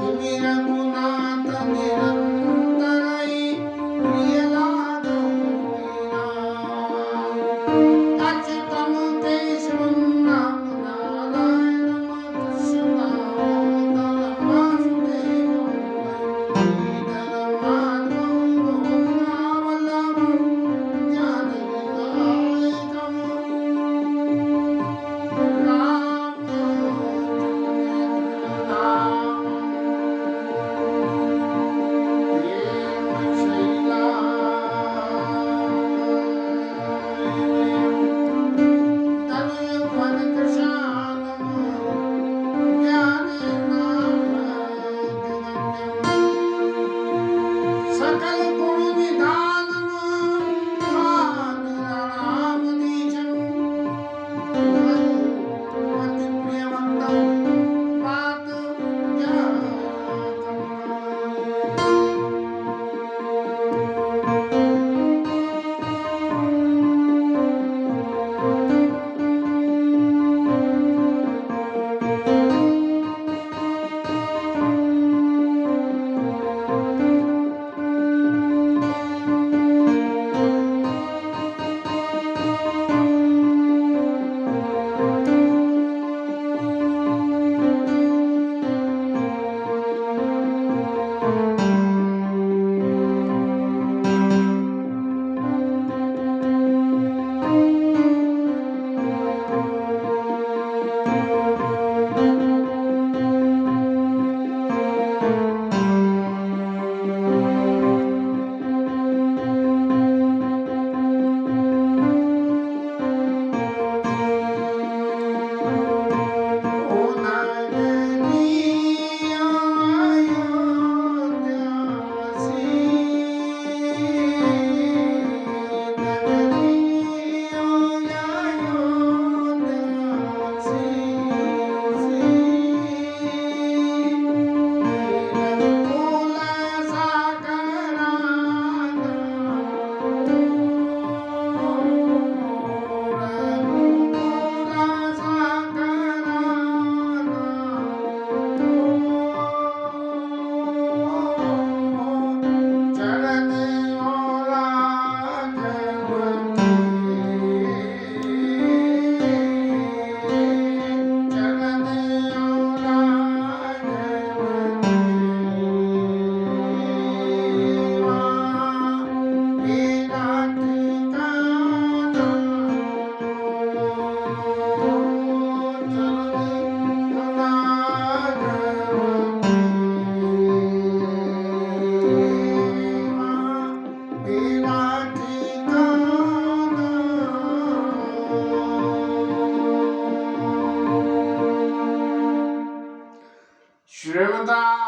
इमि रघुनाथ निरंतरई प्रिय लागौ मीरा। अच्युतम केशवम राम नारायणम कृष्णं दामोदरम वासुदेवं श्रीधरं माधवं गोविन्दं ज्ञानविनायकं सकल गुण निधानम रामदीशं रघुपति प्रियवंदं पाद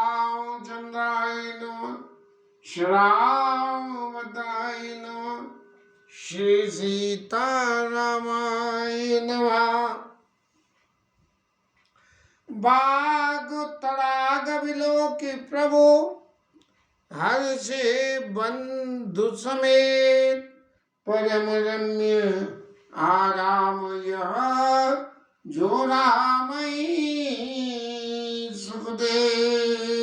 श्रीमदाचंद्राय नमः श्रीरामदाय नमः श्री सीतारामाय नमः। बाग तड़ाग विलोकी प्रभु हर्षे बंधु समेत परम रम्य आराम यह जो रामई सुखदेव।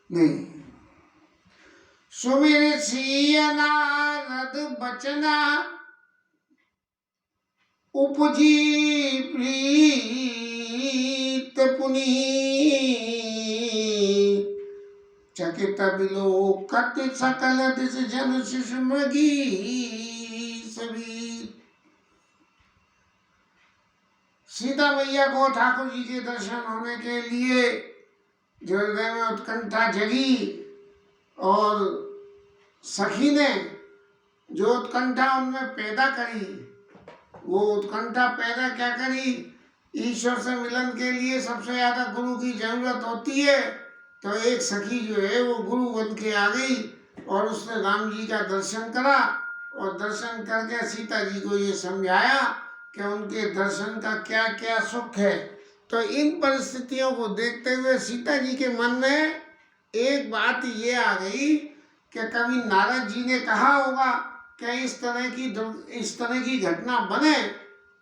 नहीं सुमिर सिय नारद बचना उपजी प्रीत पुनी चकित बिलोकत सकल दिस जन शिशु मृगी सभी। सीता मैया को ठाकुर जी के दर्शन होने के लिए जो हृदय में उत्कंठा जगी और सखी ने जो उत्कंठा उनमें पैदा करी, वो उत्कंठा पैदा क्या करी? ईश्वर से मिलन के लिए सबसे ज्यादा गुरु की जरूरत होती है, तो एक सखी जो है वो गुरु बन के आ गई और उसने राम जी का दर्शन करा और दर्शन करके सीता जी को ये समझाया कि उनके दर्शन का क्या क्या सुख है। तो इन परिस्थितियों को देखते हुए सीता जी के मन में एक बात ये आ गई कि कभी नारद जी ने कहा होगा कि इस तरह की घटना बने,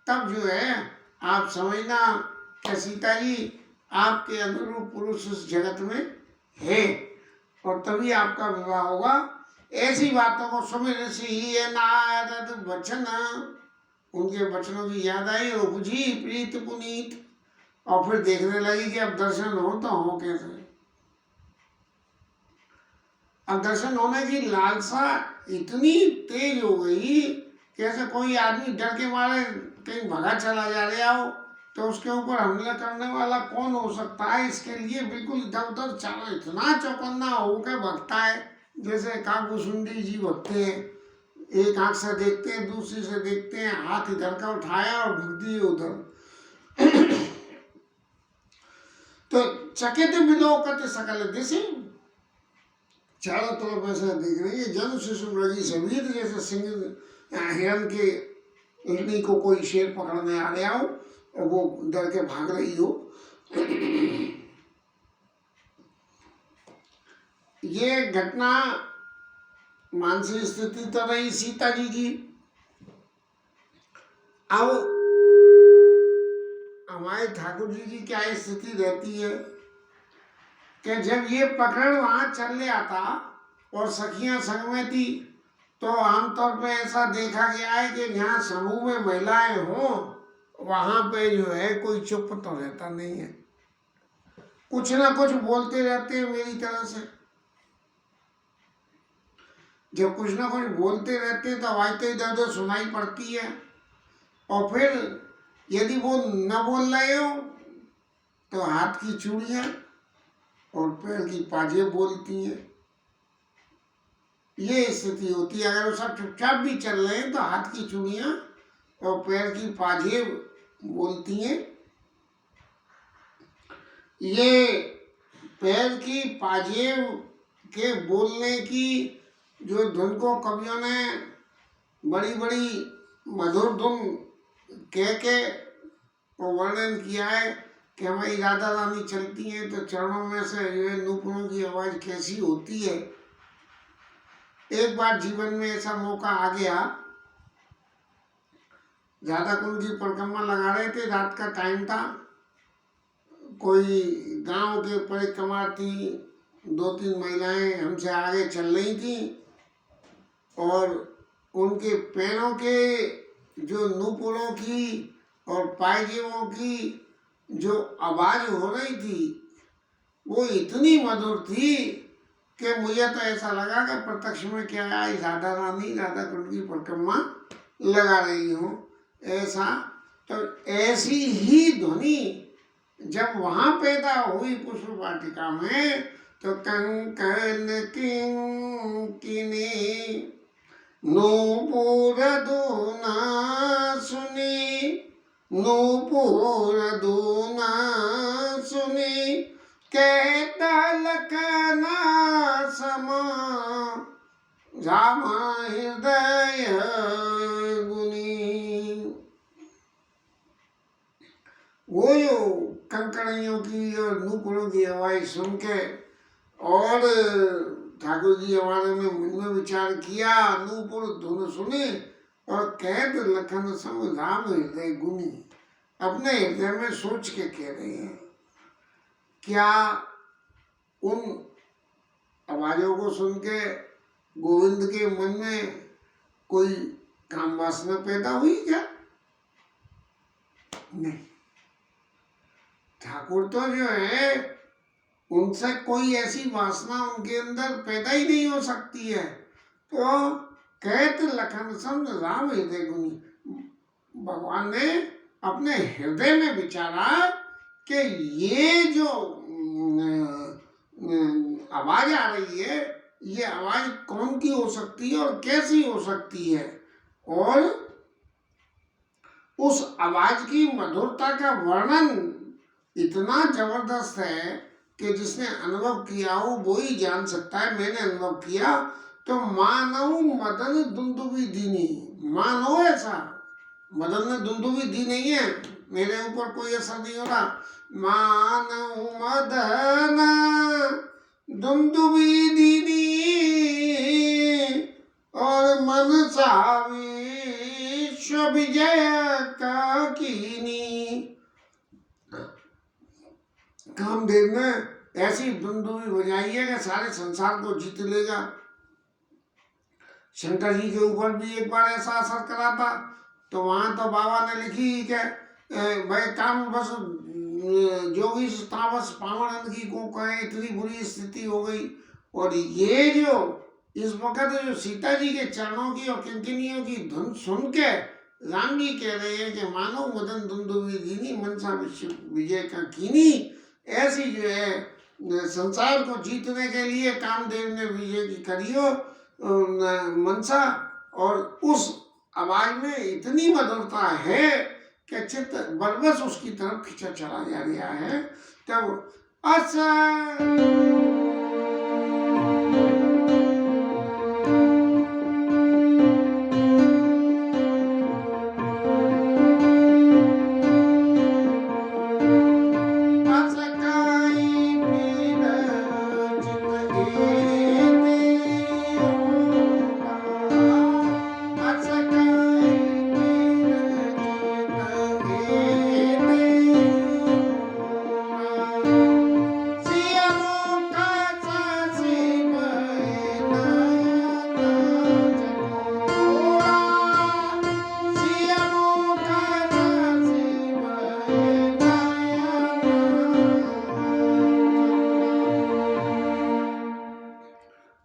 तब जो है आप समझना कि सीता जी आपके अनुरूप पुरुष इस जगत में है, और तभी आपका विवाह होगा। ऐसी बातों को सुमिर सी नारद वचन, उनके वचनों की याद आई और बुझी प्रीत पुनीत, और फिर देखने लगी कि अब दर्शन हो तो हो कैसे। अब दर्शन होने की लालसा इतनी तेज हो गई कि ऐसे कोई आदमी डर के मारे कहीं भगा चला जा रहा हो तो उसके ऊपर हमला करने वाला कौन हो सकता है। इसके लिए बिल्कुल इधर उधर चारों इतना चौकन्ना होकर भगता है जैसे काबूसुंडी जी भगते हैं। एक आंख से देखते हैं, दूसरी से देखते हैं, हाथ इधर का उठाया और भग दिए उधर। तो चकित विलोकत सकल दिशि, चारों तरफ ऐसा देख रही है। जन शिशु रजी समीर, जैसे सिंह हिरण के हिरनी को कोई शेर पकड़ने आ रहा हो और वो डर के भाग रही हो। ये घटना मानसिक स्थिति तो रही सीता जी की। अब हमारे ठाकुर जी की क्या स्थिति रहती है कि जब ये पकड़ वहां चल रहा था और सखियां संग में थी, तो आमतौर पे ऐसा देखा गया है कि जहाँ समूह में महिलाएं हों वहां पे जो है कोई चुप तो रहता नहीं है, कुछ ना कुछ बोलते रहते हैं मेरी तरह से। जब कुछ ना कुछ बोलते रहते हैं तो आवाज तो इधर उधर सुनाई पड़ती है। और फिर यदि वो न बोल रहे हो तो हाथ की चूड़ियां और पैर की पाजेब बोलती हैं। ये स्थिति होती है। अगर वो सब चुपचाप भी चल रहे हैं तो हाथ की चूड़ियां और पैर की पाजेब बोलती हैं। ये पैर की पाजेब के बोलने की जो धुन को कवियों ने बड़ी बड़ी मधुर धुन कह के वर्णन किया है कि हमारी राधा रानी चलती हैं तो चरणों में से ये नूपुरों की आवाज़ कैसी होती है। एक बार जीवन में ऐसा मौका आ गया, राधा कुंड की परिक्रमा लगा रहे थे, रात का टाइम था, कोई गांव के परिक्रमा थी, 2-3 महिलाएं हमसे आगे चल रही थी और उनके पैरों के जो नूपुरों की और पायजेबों की जो आवाज़ हो रही थी वो इतनी मधुर थी कि मुझे तो ऐसा लगा कि प्रत्यक्ष में क्या आई राधा रानी राधा कुंड की परिक्रमा लगा रही हूँ ऐसा। तो ऐसी ही ध्वनि जब वहाँ पैदा हुई पुष्प वाटिका में तो कंकन किंकिनी नूपुर दूना सुनी, नूपुर दूना सुनी, कहता लखना समा राम हृदय गुनी। वो जो कंकड़ियों की और नूपुरों की आवाज़ सुन के और ठाकुर जी हमारे में मन में विचार किया, नूपुर धुन सुने और कहत लखन सम राम हृदय गुनी। अपने हृदय में सोच के कह रहे हैं। क्या उन आवाज़ों को सुन के गोविंद के मन में कोई काम वासना पैदा हुई क्या? नहीं। ठाकुर तो जो है उनसे कोई ऐसी वासना उनके अंदर पैदा ही नहीं हो सकती है। तो कहत लखन सम राम हृदय गुनी, भगवान ने अपने हृदय में विचारा कि ये जो आवाज आ रही है ये आवाज कौन की हो सकती है और कैसी हो सकती है, और उस आवाज की मधुरता का वर्णन इतना जबरदस्त है कि जिसने अनुभव किया हो वो ही जान सकता है। मैंने अनुभव किया तो मानव मदन दुंदुबी दीनी, मानो ऐसा मदन ने दुंदुबी दी नहीं है, मेरे ऊपर कोई असर नहीं हो रहा। मानव मदन दुंदुबी दीनी और मन सावी विश्व विजय का कीनी। कामदेव ने ऐसी दुंदुभी बजाई है कि सारे संसार को जीत लेगा। शंकर जी के ऊपर भी एक बार ऐसा असर करा था, तो वहां तो बाबा ने लिखी कि भाई काम बस जोगी तापस पावन की को कहे इतनी बुरी स्थिति हो गई। और ये जो इस वक्त जो सीता जी के चरणों की और किंकिनियों की धुन सुन के राम जी कह रहे हैं कि मानो मदन दुंदुभी दीनी मनसा विश्व विजय का कीनी। ऐसी जो है संसार को जीतने के लिए कामदेव ने विजय की करियो मनसा। और उस आवाज में इतनी मधुरता है कि चित्त बरबस उसकी तरफ खिंचा चला जा रहा है। तब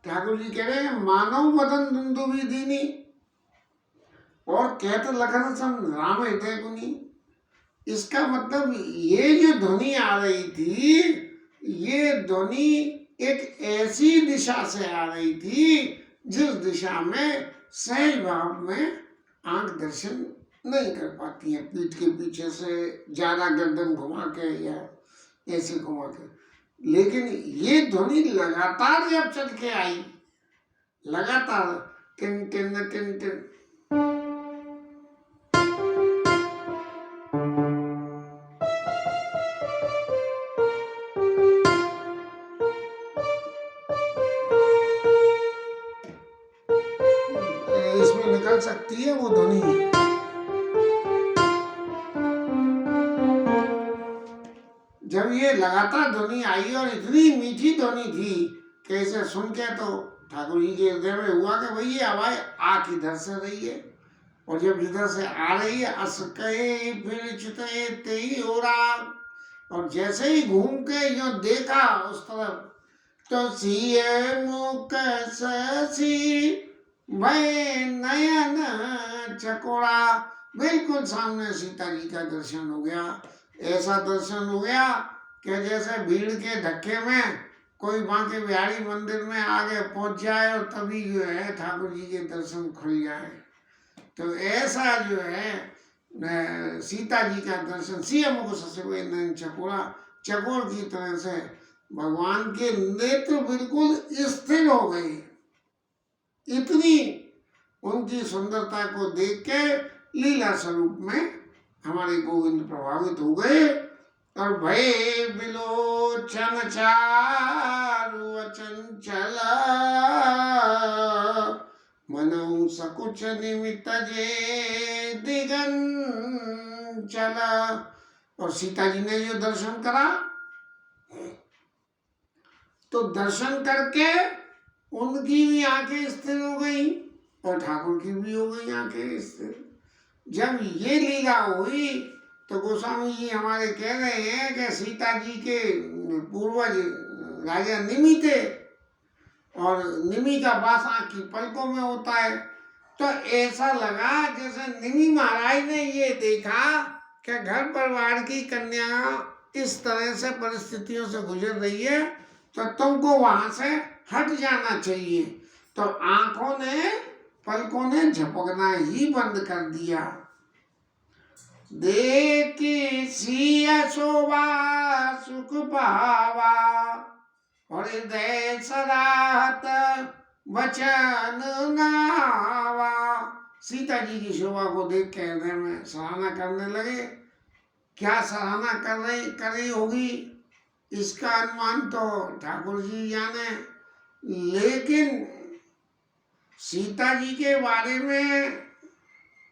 ठाकुर जी कह रहे हैं मानव मदन दुंदुभी दीनी और कहत लखन सम राम हृदय गुनी। इसका मतलब ये जो ध्वनि आ रही थी, ये ध्वनि एक ऐसी दिशा से आ रही थी जिस दिशा में सहज भाव में आंख दर्शन नहीं कर पाती है, पीठ के पीछे से ज्यादा गर्दन घुमा के या ऐसे घुमा के। लेकिन ये ध्वनि लगातार जब चल के आई, लगातार टिन टिन टिन टिन, इसमें निकल सकती है वो ध्वनि। जब ये लगातार ध्वनि आई और इतनी मीठी ध्वनि थी कि इसे सुन के तो ठाकुर जी के हृदय में हुआ कि भाई ये आवाज आ किधर से रही है। और जब इधर से आ रही है अस कहे फिर चिते ते ही हो रहा। और जैसे ही घूम के यो देखा उस तरफ, तो सिए मुख ससी भय नयन चकोरा। बिल्कुल सामने सीता जी का दर्शन हो गया। ऐसा दर्शन हो गया कि जैसे भीड़ के धक्के में कोई बांके बिहारी मंदिर में आगे पहुंच जाए और तभी जो है ठाकुर जी के दर्शन खुल जाए। तो ऐसा जो है सीता जी का दर्शन सिया मुख ससे नयन चकोरा, चकोर की तरह से भगवान के नेत्र बिल्कुल स्थिर हो गए। इतनी उनकी सुंदरता को देख के लीला स्वरूप में हमारे गोविंद प्रभावित हो गए। और भय बिलोचन चारु चंचल मनऊ सकुच निमित्त जे दिगन चला। और सीता जी ने जो दर्शन करा, तो दर्शन करके उनकी भी आंखें स्थिर हो गई और ठाकुर की भी हो गई आंखें स्थिर। जब ये लीला हुई तो गोस्वामी जी हमारे कह रहे हैं कि सीता जी के पूर्वज राजा निमि थे और निमि का वास आँख की पलकों में होता है। तो ऐसा लगा जैसे निमि महाराज ने ये देखा कि घर परिवार की कन्या इस तरह से परिस्थितियों से गुजर रही है, तो तुमको वहां से हट जाना चाहिए। तो आंखों ने पलकों ने झपकना ही बंद कर दिया। देखी सिया शोभा सुख पावा और हृदय सराहत वचन नावा। सीता जी की शोभा को देख के हृदय में सराहना करने लगे। क्या सराहना कर रही होगी इसका अनुमान तो ठाकुर जी जाने, लेकिन सीता जी के बारे में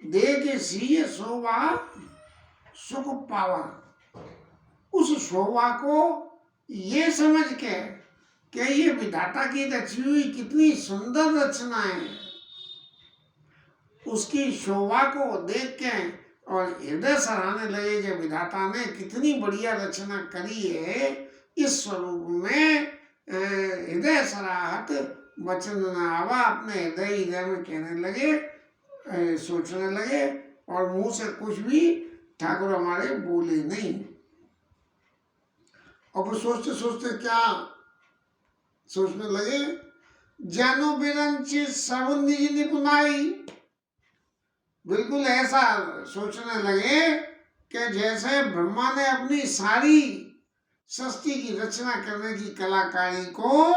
देख सीय शोभा सुख पावा। उस शोभा को ये समझ के कि ये विधाता की रची हुई कितनी सुंदर रचना है, उसकी शोभा को देख के और हृदय सराहने लगे कि विधाता ने कितनी बढ़िया रचना करी है। इस स्वरूप में हृदय सराहत वचन न आवा, अपने हृदय में कहने लगे, सोचने लगे, और मुंह से कुछ भी ठाकुर हमारे बोले नहीं। और फिर सोचते सोचते क्या सोचने लगे, जानो बिरंची सब निज निपुनाई। बिल्कुल ऐसा सोचने लगे कि जैसे ब्रह्मा ने अपनी सारी सृष्टि की रचना करने की कलाकारी को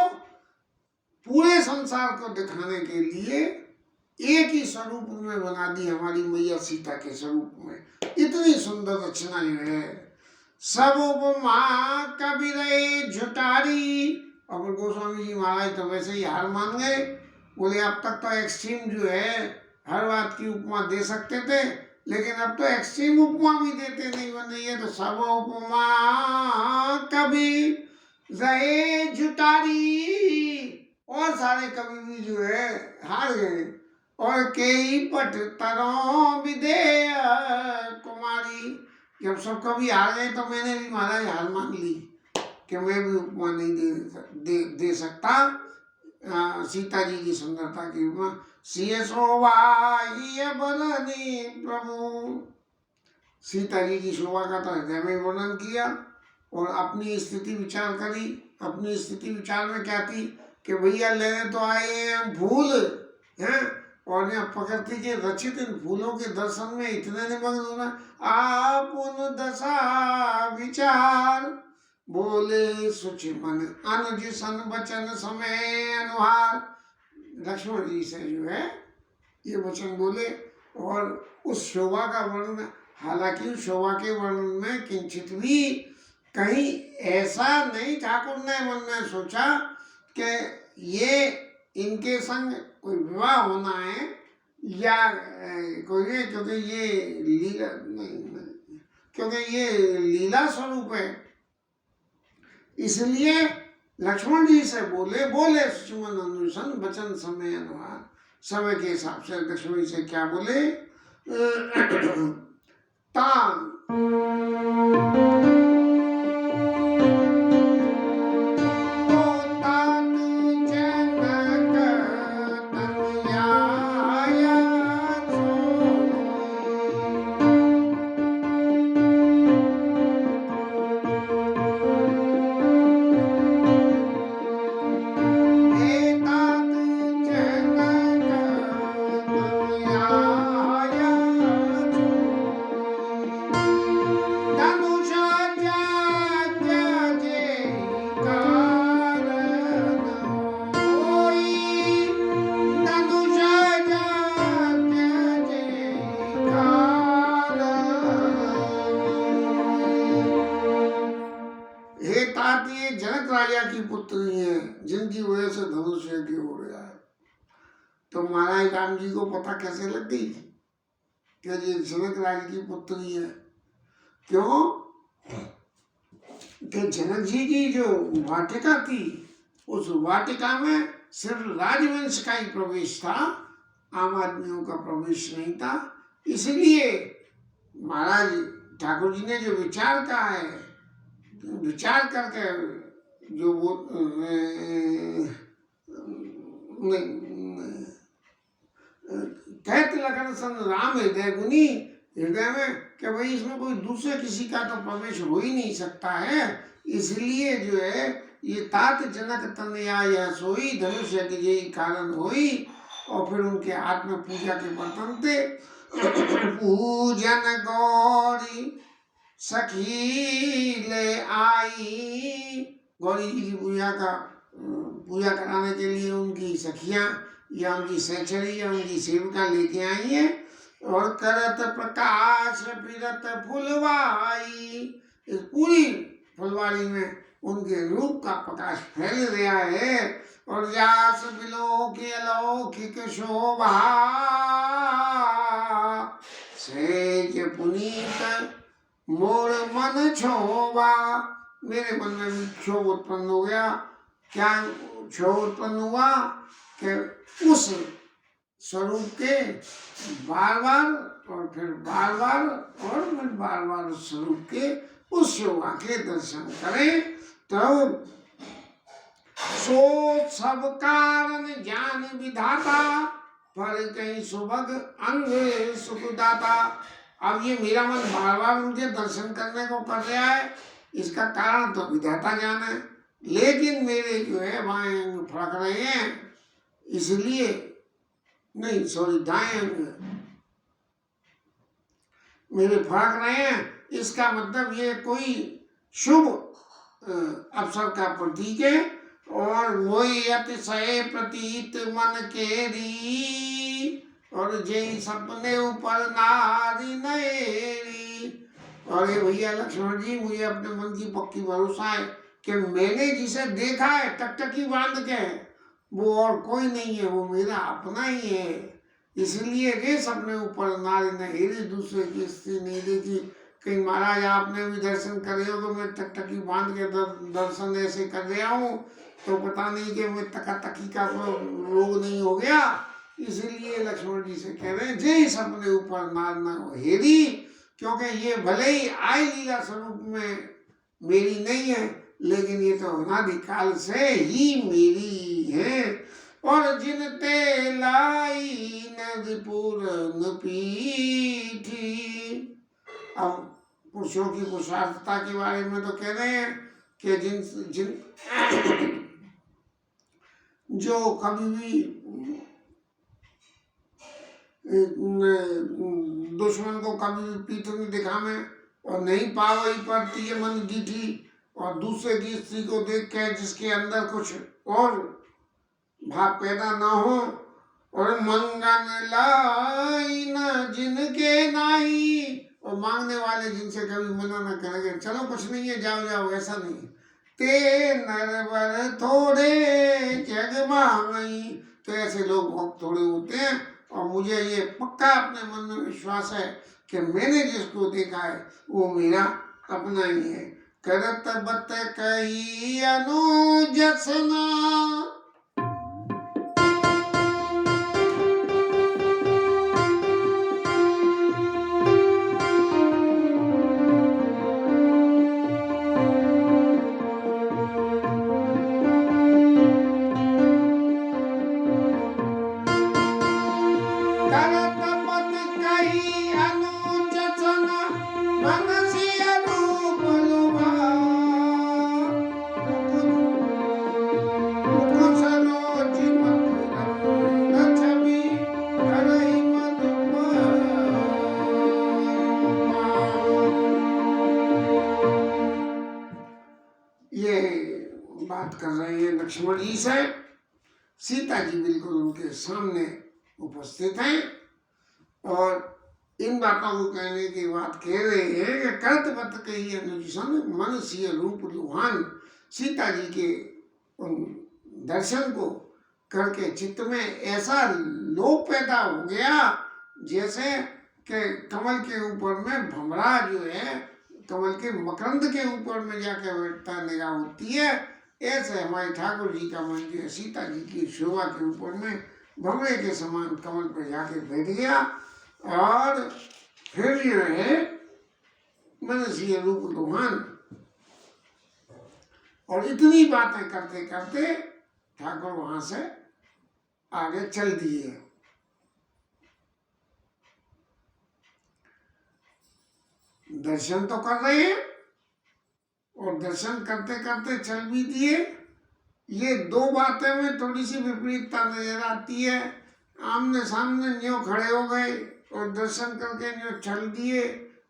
पूरे संसार को दिखाने के लिए एक ही स्वरूप में बना दी, हमारी मैया सीता के स्वरूप में। इतनी सुंदर रचना जो है, सब उपमा कबीर झुटारी। और गोस्वामी जी महाराज तो वैसे ही हार मान गए, बोले अब तक तो एक्सट्रीम जो है हर बात की उपमा दे सकते थे, लेकिन अब तो एक्सट्रीम उपमा भी देते नहीं बन रही है। तो सब उपमा कभी रहे झुटारी, और सारे कवि भी जो है हार गए। और कई पट तरों विदेह कुमारी, जब सब कवि हार गए तो मैंने भी महाराज हार मान ली कि मैं भी उपमा नहीं दे सकता सीता जी की सुंदरता की उपमा। सिय शोभा ये बरनी प्रभु, सीता जी की शोभा का तो हृदय में वर्णन किया और अपनी स्थिति विचार करी। अपनी स्थिति विचार में क्या थी कि भैया लेने तो आए हैं फूल हैं, और यहाँ प्रकृति के रचित इन फूलों के दर्शन में इतने निमग्न होना। आप उन दशा विचार बोले सुच मन अनुज सन बचन समय अनुहार। लक्ष्मण जी से जो है ये वचन बोले, और उस शोभा का वर्णन, हालांकि उस शोभा के वर्णन में किंचित भी कहीं ऐसा नहीं ठाकुर ने मन में सोचा कि ये इनके संग कोई विवाह होना है या कोई, क्योंकि ये लीला नहीं, क्योंकि ये लीला स्वरूप है। इसलिए लक्ष्मण जी से बोले सुमन अनुसन वचन समय अनुहार। समय के हिसाब से लक्ष्मण जी से क्या बोले, तान जिनकी वजह से धनुष यज्ञ हो रहा है। तो महाराज राम जी को पता कैसे लग गई कि ये जनक राज की पुत्री है? क्यों कि जनक जी की जो वाटिका थी, उस वाटिका में सिर्फ राजवंश का ही प्रवेश था, आम आदमियों का प्रवेश नहीं था। इसलिए महाराज ठाकुर जी ने जो विचार कहा है, विचार करके जो वो कहते लखन सन राम हृदय गुनी, हृदय में कि भाई इसमें कोई दूसरे किसी का तो प्रवेश हो ही नहीं सकता है। इसलिए जो है ये तात जनक तनया यह सोई, धनुष यज्ञ यही कारण होई। और फिर उनके हाथ में पूजा के बर्तन थे। पूजन गौरी सखी ले आई, गौरी जी की पूजा कराने के लिए उनकी सखियां या उनकी सहचरी या उनकी सेविका लेके आई है। और करत प्रकाश फिरत फुलवाई, इस पूरी फुलवारी में उनके रूप का प्रकाश फैल रहा है। और व्यास बिलो के अलौकिक शोभा, सेज पुनीत मोर मन क्षोभा। मेरे मन में भी क्षोभ उत्पन्न हो गया। क्या क्षोभ उत्पन्न हुआ कि उस स्वरूप के बार बार और फिर बार बार और फिर बार बार उस स्वरूप के उस शोभा के दर्शन करें। तो सो सब कारण ज्ञान विधाता पर कहीं सुभग अंग सुखदाता। अब ये मेरा मन बार बार उनके दर्शन करने को कर रहा है, इसका कारण तो विधाता ज्ञान है, लेकिन मेरे जो है बाएं अंग फड़क रहे हैं, इसलिए नहीं सॉरी दाएं अंग मेरे फड़क रहे हैं। इसका मतलब ये कोई शुभ अवसर का प्रतीक है। और मोहि अतिशय प्रतीत मन केरी और जय सपने ऊपर नारी नएरी। और ये भैया लक्ष्मण जी, मुझे अपने मन की पक्की भरोसा है कि मैंने जिसे देखा है टकटकी बांध के, वो और कोई नहीं है, वो मेरा अपना ही है। इसलिए रे सपने ऊपर नारी नएरी, दूसरे की स्त्री नहीं देखी। कहीं महाराज आपने भी दर्शन करे हो तो मैं टकटकी बांध के दर्शन ऐसे कर रहा हूँ, तो पता नहीं कि मैं तकी का रोग नहीं हो गया। इसलिए लक्ष्मण जी से कह रहे हैं जय सपने ऊपर नार न हेरी, क्योंकि ये भले ही आय लीला स्वरूप में मेरी नहीं है, लेकिन ये तो अनादिकाल से ही मेरी है। और जिन ते लाई नदपुर न पीठी। अब पुरुषों की पुरुषार्थता के बारे में तो कह रहे हैं कि जिन जो कभी भी दुश्मन को कभी भी पीठ नहीं दिखावे और नहीं पावई पड़ती है मन दीठी, और दूसरे की स्त्री को देख के जिसके अंदर कुछ और भाव पैदा ना हो, और मंगन लाई न जिनके नाही, और मांगने वाले जिनसे कभी मना न करेंगे, चलो कुछ नहीं है जाओ जाओ, ऐसा नहीं। ते नरवर थोड़े जग मांगई, तो ऐसे लोग बहुत थोड़े होते हैं। और मुझे ये पक्का अपने मन में विश्वास है कि मैंने जिसको देखा है वो मेरा अपना ही है। करत बत कही अनुजसना, बात कर रहे हैं लक्ष्मण जी से। सीता जी बिल्कुल उनके सामने उपस्थित हैं और इन बातों को कहने की बात कह रहे हैं कि करत बत कही अनुजसन मन सिय रूप लुहान। सीता जी के उन दर्शन को करके चित्त में ऐसा लोभ पैदा हो गया जैसे कि कमल के ऊपर में भंवरा जो है कमल के मकरंद के ऊपर में जाके बैठता निगाह होती है, ऐसे हमारे ठाकुर जी का मन जो है सीता जी की शोभा के ऊपर में भंवरे के समान कमल पर जाके बैठ गया। और फिर जो है मनसीय रूप लुहान। और इतनी बातें करते करते ठाकुर वहां से आगे चल दिए। दर्शन तो कर रहे हैं और दर्शन करते करते चल भी दिए। ये दो बातें में थोड़ी सी विपरीतता नजर आती है। आमने सामने न्यों खड़े हो गए और दर्शन करके न्यों चल दिए।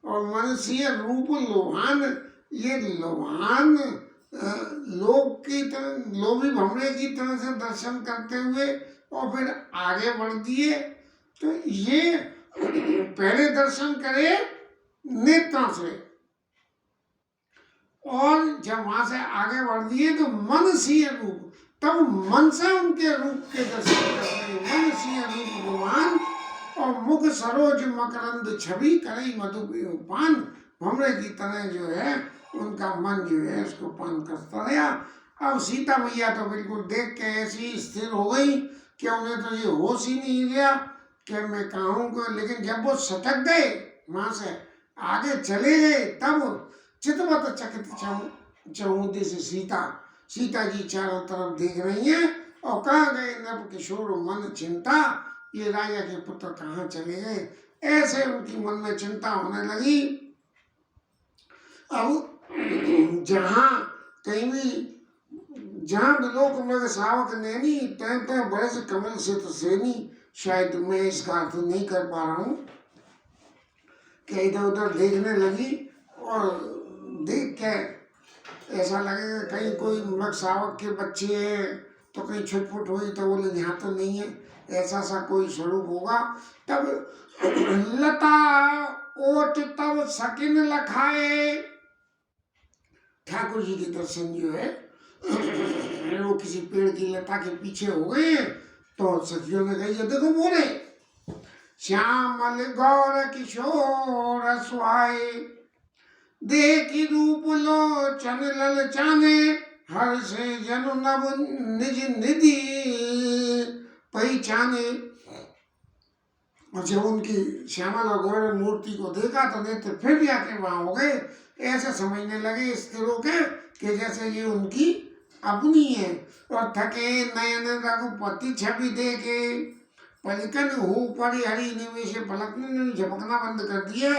और मनसीय रूप लोभान, ये लोभान लोभ की तरह लोभी भंवरे की तरह से दर्शन करते हुए और फिर आगे बढ़ दिए। तो ये पहले दर्शन करे नेत्रों से और जब वहां से आगे बढ़ दिए तो मनसीय रूप, तब मन से उनके रूप के दर्शन करते हैं। मनसीय रूप भगवान और मुख सरोज मकरंद छवि करई मधु पान, भमरे की तरह जो है उनका मन जो है उसको पान करता रहा। अब सीता मैया तो बिल्कुल देख के ऐसी स्थिर हो गई कि उन्हें तो ये होश ही नहीं गया कि मैं कहाँ हूँ। लेकिन जब वो सटक गए वहाँ से आगे चले गए तब चितवत चकित चहुदी से सीता जी चारों तरफ देख रही हैं और कहाँ गए नभ किशोर मन चिंता, ये राजा के पुत्र कहाँ चले गए, ऐसे उनकी मन में चिंता होने लगी। अब जहाँ विलोक मृग सावक नैनी, तय बरस कमल से तो सेनी। शायद मैं इसका अर्थ नहीं कर पा रहा हूँ कि इधर उधर देखने लगी और देख के ऐसा लगेगा कहीं कोई मृग सावक के बच्चे हैं तो कहीं छुटपुट हुई तो बोले यहाँ तो नहीं है, ऐसा सा कोई स्वरूप होगा। तब लता ओट तब सकिन लखाए, ठाकुर जी के दर्शन जो है वो किसी पेड़ की लता के पीछे हो गए तो सखियों ने कही देखो बोले श्यामल गौर किशोर सुहाए, देखी रूप लोचन ललचाने, हर से जनु नव निज निधि पहचाने। और जब उनकी श्यामल और गौर मूर्ति को देखा तो नेत्र फिर भी आके वहां हो गए, ऐसे समझने लगे स्त्रियों के कि जैसे ये उनकी अपनी है। और थके नयन रघुपति छवि देखे, पलकन हो पड़ी हरी निवेश, पलकने ने झपकना बंद कर दिया।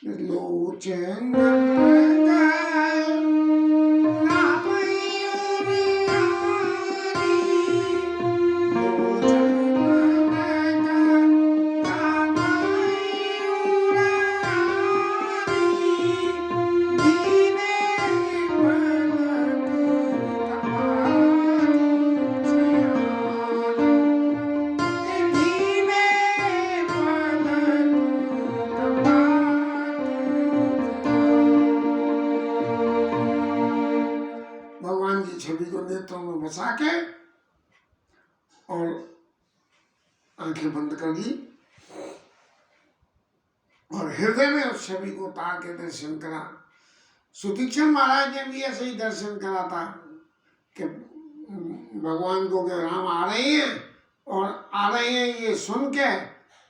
लोचन बसा के और आंखें बंद कर ली और हृदय में उस छवि को उतार के दर्शन करा। सुतीक्षण महाराज ने भी ऐसे ही दर्शन करा था कि भगवान को कि राम आ रहे हैं और आ रहे हैं ये सुन के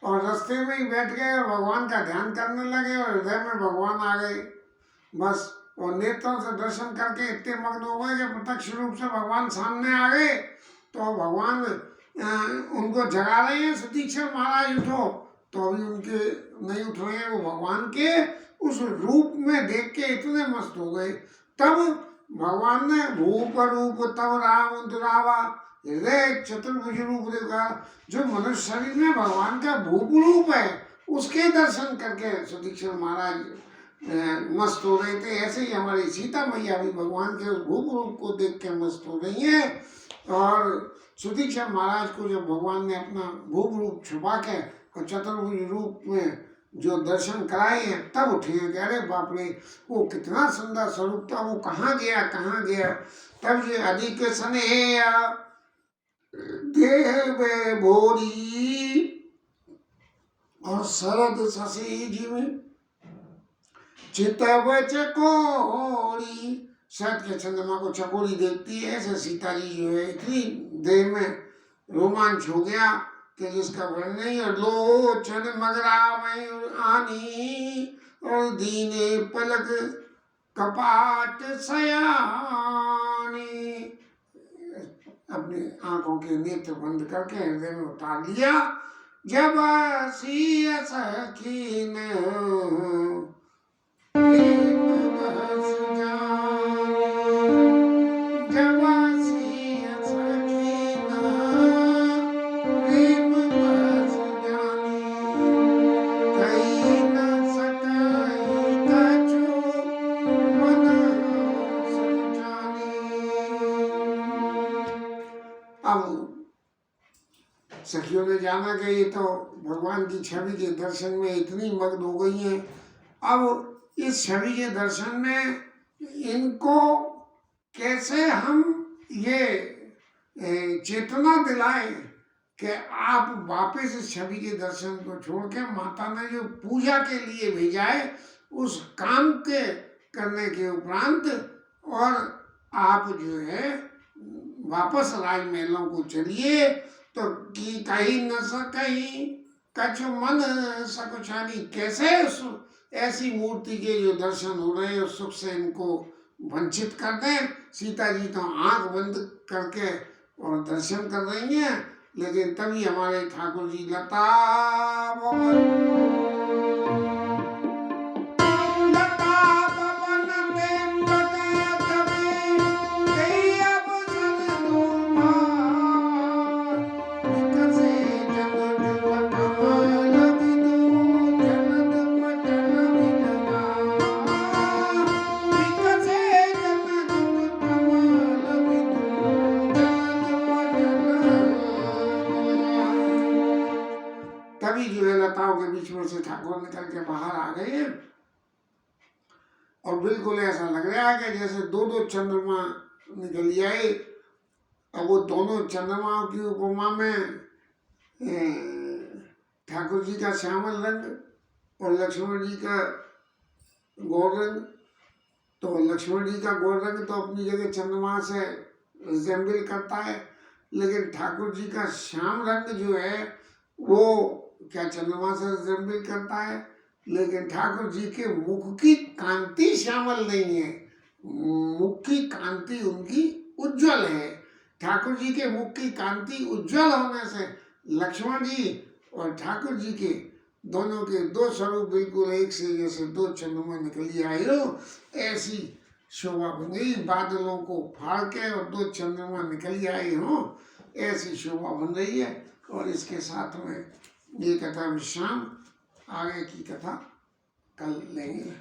और रास्ते में ही बैठ गए और भगवान का ध्यान करने लगे और हृदय में भगवान आ गए बस। और नेत्रों से दर्शन करके इतने मग्न हो गए कि प्रत्यक्ष रूप से भगवान सामने आ गए। तो भगवान उनको जगा रहे हैं, सुतीक्षण महाराज उठो, तो अभी उनके नहीं उठ रहे हैं, वो भगवान के उस रूप में देख के इतने मस्त हो गए। तब भगवान ने भूप रूप तब राम दुरावा, हृदय चतुर्भुज रूप देखा। जो मनुष्य शरीर में भगवान का भूप रूप है उसके दर्शन करके सुतीक्षण महाराज मस्त हो रहे थे। ऐसे ही हमारी सीता मैया भी भगवान के उस भूप रूप को देख के मस्त हो रही है। और सुतीक्षण महाराज को जब भगवान ने अपना भूप रूप छुपा के और चतुर्भुज रूप में जो दर्शन कराए हैं तब उठे कि अरे बाप रे वो कितना सुंदर स्वरूप था, वो कहाँ गया। तब ये अधिक स्नेह देव भोरी और शरद शशि जीव चितव चकोरी, शरद के चंद्रमा को चकोरी देखती है। ऐसे सीता जी जो है इतनी देर में रोमांच हो गया कि जिसका वर्णन नहीं। और लोचन मगरा मयूर आनी और दीने पलक कपाट सयानी, अपनी आंखों के नेत्र बंद करके हृदय में उतार लिया। जब सिया सखीन सखियों ने जाना कि ये तो भगवान की छवि के दर्शन में इतनी मग्न हो गई हैं। अब इस छवि के दर्शन में इनको कैसे हम ये चेतना दिलाएं कि आप वापस इस छवि के दर्शन को छोड़ के माता ने जो पूजा के लिए भेजा है उस काम के करने के उपरांत और आप जो है वापस राजमहलों को चलिए। तो की कहीं न सकहीं कछ मन सकुचानी, कैसे उस ऐसी मूर्ति के जो दर्शन हो रहे हैं उस सुख से इनको वंचित कर दें। सीता जी तो आंख बंद करके और दर्शन कर रही हैं, लेकिन तभी हमारे ठाकुर जी लता तभी जो है लताओं के बीच में से ठाकुर निकल के बाहर आ गए हैं और बिल्कुल ऐसा लग रहा है कि जैसे दो दो चंद्रमा निकल आए। अब वो दोनों चंद्रमाओं की उपमा में ठाकुर जी का श्यामल रंग और लक्ष्मण जी का गौर रंग। तो लक्ष्मण जी का गौर रंग तो अपनी जगह चंद्रमा से रिजेंबल करता है, लेकिन ठाकुर जी का श्याम रंग जो है वो क्या चंद्रमा से रिजेंबल करता है, लेकिन ठाकुर जी के मुख की कांति श्यामल नहीं है, मुख की कांति उनकी उज्जवल है। ठाकुर जी के मुख की कांति उज्जवल होने से लक्ष्मण जी और ठाकुर जी के दोनों के दो स्वरूप बिल्कुल एक से जैसे दो चंद्रमा निकल आए हो, ऐसी शोभा बन गई। बादलों को फाड़ के और दो चंद्रमा निकल आए हो, ऐसी शोभा बन रही है। और इसके साथ में ये कथा विश्राम, आगे की कथा कल लेंगे।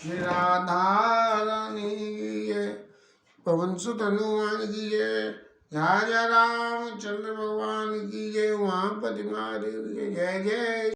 श्री राधा रानी की जय, पवन सुत हनुमान की जय, जय जय रामचंद्र भगवान की जय, उमापति महादेव की जय, जय जय।